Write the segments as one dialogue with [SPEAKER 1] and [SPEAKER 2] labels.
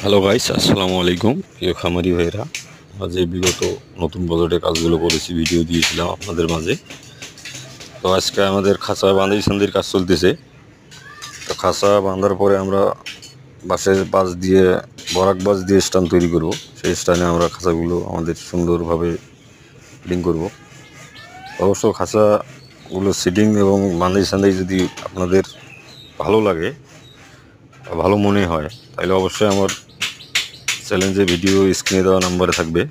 [SPEAKER 1] Hello guys, আসসালামু আলাইকুম। প্রিয় খামারি ভাইরা, যে বিগত নতুন বছরের কাজগুলো করেছি, ভিডিও দিয়েছিলাম আপনাদের মাঝে। তো আজকে আমাদের খাঁচা বাঁধাই সান্দির কাজ চলতেছে। তো খাঁচা বাঁধার পরে আমরা বাঁশের বাঁশ দিয়ে, বরাক বাঁশ দিয়ে স্টান তৈরি করব। সেই স্টানে আমরা খাঁচাগুলো আমাদের সুন্দরভাবে ফিটিং করব। অবশ্য খাঁচাগুলো সিটিং এবং বাঁধাই সান্দাই যদি আপনাদের ভালো লাগে বা ভালো মনে হয়, তাহলে অবশ্যই আমার চ্যালেঞ্জে ভিডিও স্ক্রিনে দেওয়া নাম্বারে থাকবে।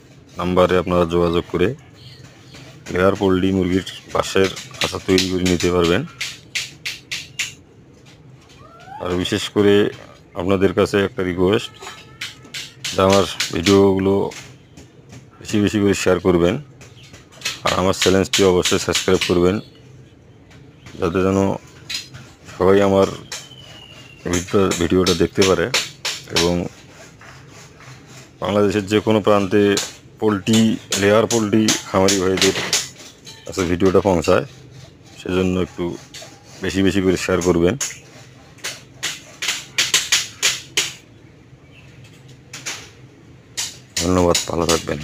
[SPEAKER 1] নাম্বারে আপনারা যোগাযোগ করে লেয়ার পোল্ট্রি মুরগির বাঁশের খাঁচা তৈরি করে নিতে পারবেন। আর বিশেষ করে আপনাদের কাছে একটা রিকোয়েস্ট, যে আমার ভিডিওগুলো বেশি বেশি করে শেয়ার করবেন, আর আমার চ্যালেঞ্জটি অবশ্যই সাবস্ক্রাইব করবেন, যাতে যেন সবাই আমার ভিডিওটা দেখতে পারে এবং বাংলাদেশের যে কোনো প্রান্তে পোলট্রি, লেয়ার পোলট্রি খামারি ভাইদের কাছে ভিডিওটা পৌঁছায়। সেজন্য একটু বেশি বেশি করে শেয়ার করবেন। ধন্যবাদ, ভালো থাকবেন।